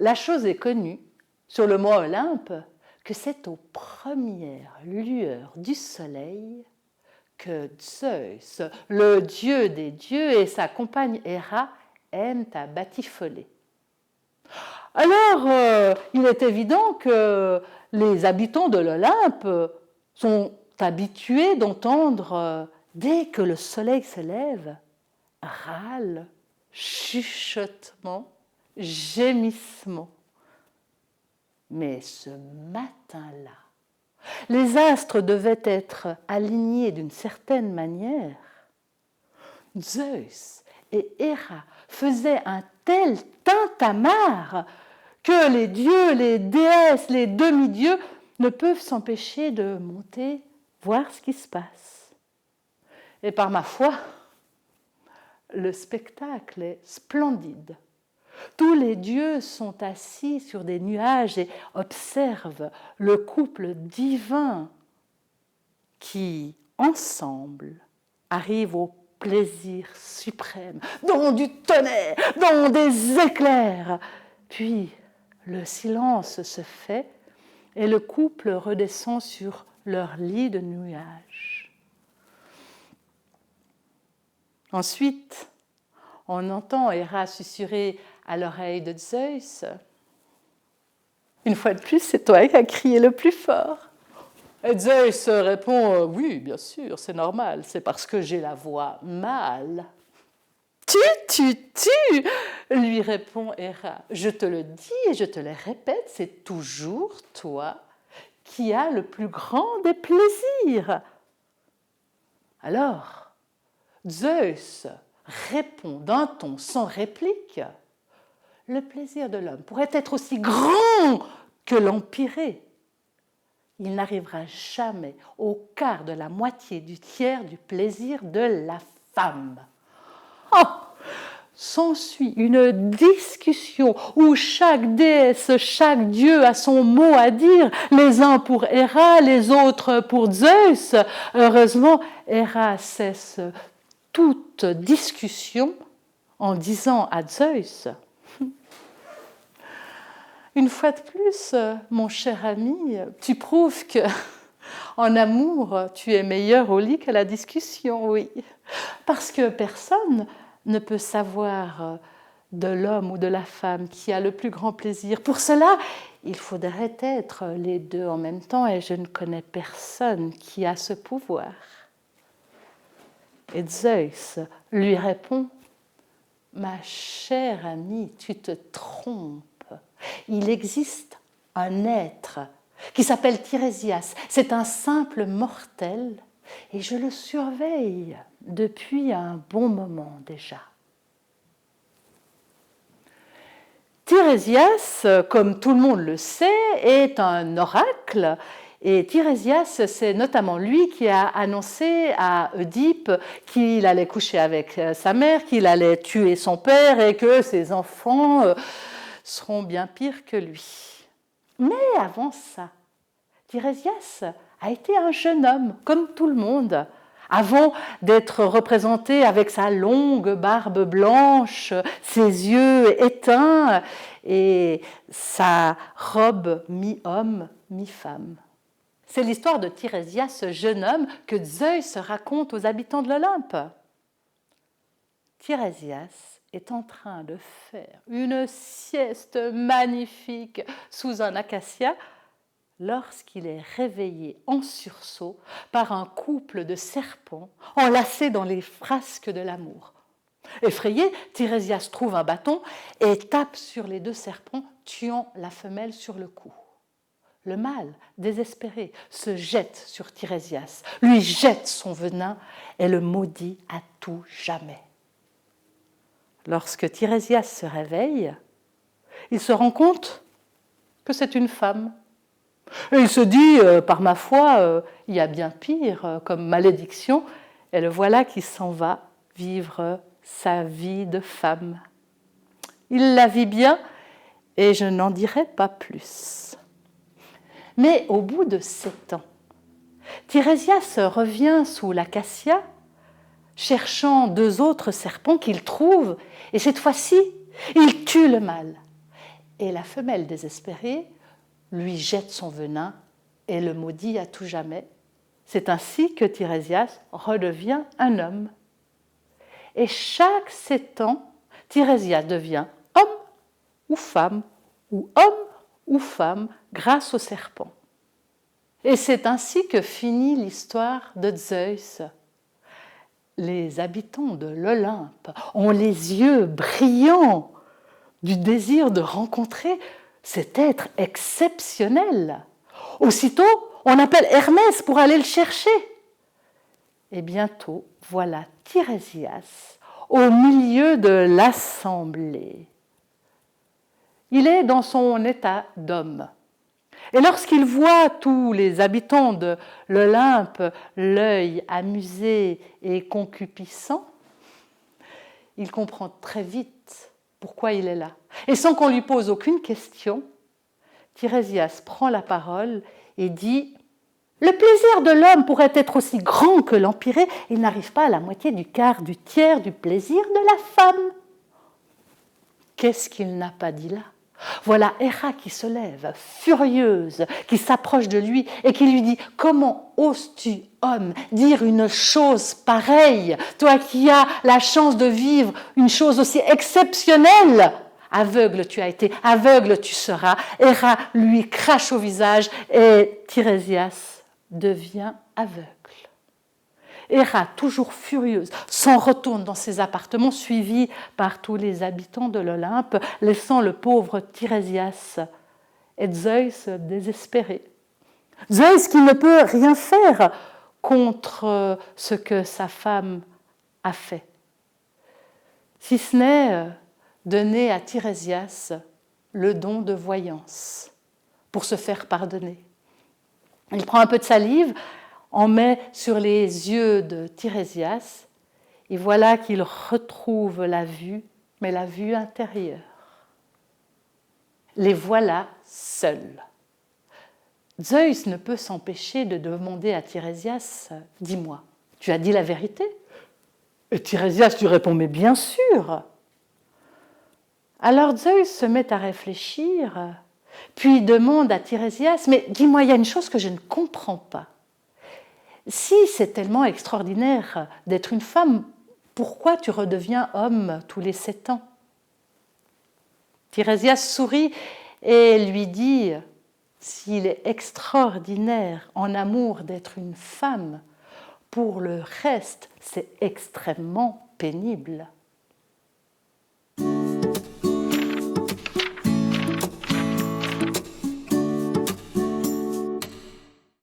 La chose est connue sur le mont Olympe que c'est aux premières lueurs du soleil que Zeus, le dieu des dieux, et sa compagne Héra aiment à batifoler. Alors, il est évident que les habitants de l'Olympe sont habitués d'entendre, dès que le soleil se lève, râles, chuchotements, gémissements. Mais ce matin-là, les astres devaient être alignés d'une certaine manière. Zeus et Héra faisaient un tel tintamarre que les dieux, les déesses, les demi-dieux ne peuvent s'empêcher de monter, voir ce qui se passe. Et par ma foi, le spectacle est splendide. Tous les dieux sont assis sur des nuages et observent le couple divin qui, ensemble, arrive au plaisir suprême, dans du tonnerre, dans des éclairs. Puis, le silence se fait et le couple redescend sur leur lit de nuages. Ensuite, on entend Héra susurrer à l'oreille de Zeus. Une fois de plus, c'est toi qui as crié le plus fort. Et Zeus répond, oui, bien sûr, c'est normal, c'est parce que j'ai la voix mâle. Tu, lui répond Héra. Je te le dis et je te le répète, c'est toujours toi qui as le plus grand des plaisirs. Alors, Zeus répond d'un ton sans réplique. Le plaisir de l'homme pourrait être aussi grand que l'empyrée. Il n'arrivera jamais au quart de la moitié du tiers du plaisir de la femme. Oh, s'ensuit une discussion où chaque déesse, chaque dieu a son mot à dire, les uns pour Héra, les autres pour Zeus. Heureusement, Héra cesse toute discussion en disant à Zeus: une fois de plus, mon cher ami, tu prouves que, en amour, tu es meilleur au lit qu'à la discussion, oui. Parce que personne ne peut savoir de l'homme ou de la femme qui a le plus grand plaisir. Pour cela, il faudrait être les deux en même temps, et je ne connais personne qui a ce pouvoir. Et Zeus lui répond: ma chère amie, tu te trompes. Il existe un être qui s'appelle Tirésias. C'est un simple mortel et je le surveille depuis un bon moment déjà. Tirésias, comme tout le monde le sait, est un oracle. Et Tirésias, c'est notamment lui qui a annoncé à Oedipe qu'il allait coucher avec sa mère, qu'il allait tuer son père et que ses enfants seront bien pires que lui. Mais avant ça, Tirésias a été un jeune homme, comme tout le monde, avant d'être représenté avec sa longue barbe blanche, ses yeux éteints et sa robe mi-homme, mi-femme. C'est l'histoire de Tirésias, ce jeune homme que Zeus raconte aux habitants de l'Olympe. Tirésias est en train de faire une sieste magnifique sous un acacia lorsqu'il est réveillé en sursaut par un couple de serpents enlacés dans les frasques de l'amour. Effrayé, Tirésias trouve un bâton et tape sur les deux serpents, tuant la femelle sur le coup. Le mâle, désespéré, se jette sur Tirésias, lui jette son venin et le maudit à tout jamais. Lorsque Tirésias se réveille, il se rend compte que c'est une femme. Et il se dit, par ma foi, il y a bien pire comme malédiction, et le voilà qui s'en va vivre sa vie de femme. Il la vit bien, et je n'en dirai pas plus. Mais au bout de 7 ans, Tirésias revient sous l'acacia, cherchant 2 autres serpents qu'il trouve, et cette fois-ci, il tue le mâle. Et la femelle désespérée lui jette son venin et le maudit à tout jamais. C'est ainsi que Tirésias redevient un homme. Et chaque 7 ans, Tirésias devient homme ou femme grâce au serpent. Et c'est ainsi que finit l'histoire de Zeus. Les habitants de l'Olympe ont les yeux brillants du désir de rencontrer cet être exceptionnel. Aussitôt, on appelle Hermès pour aller le chercher. Et bientôt, voilà Tirésias au milieu de l'assemblée. Il est dans son état d'homme. Et lorsqu'il voit tous les habitants de l'Olympe, l'œil amusé et concupiscent, il comprend très vite pourquoi il est là. Et sans qu'on lui pose aucune question, Tirésias prend la parole et dit « Le plaisir de l'homme pourrait être aussi grand que l'empyrée, il n'arrive pas à la moitié du quart, du tiers du plaisir de la femme. » Qu'est-ce qu'il n'a pas dit là ? Voilà Héra qui se lève, furieuse, qui s'approche de lui et qui lui dit « Comment oses-tu, homme, dire une chose pareille, toi qui as la chance de vivre une chose aussi exceptionnelle ? Aveugle tu as été, aveugle tu seras. » Héra lui crache au visage et Tirésias devient aveugle. Héra, toujours furieuse, s'en retourne dans ses appartements, suivie par tous les habitants de l'Olympe, laissant le pauvre Tirésias et Zeus désespéré. Zeus qui ne peut rien faire contre ce que sa femme a fait, si ce n'est donner à Tirésias le don de voyance pour se faire pardonner. Il prend un peu de salive, en met sur les yeux de Tirésias, et voilà qu'il retrouve la vue, mais la vue intérieure. Les voilà seuls. Zeus ne peut s'empêcher de demander à Tirésias « Dis-moi, tu as dit la vérité ?» Et Tirésias lui répond « Mais bien sûr !» Alors Zeus se met à réfléchir, puis demande à Tirésias « Mais dis-moi, il y a une chose que je ne comprends pas. Si c'est tellement extraordinaire d'être une femme, pourquoi tu redeviens homme tous les 7 ans ?» Tirésias sourit et lui dit « S'il est extraordinaire en amour d'être une femme, pour le reste, c'est extrêmement pénible.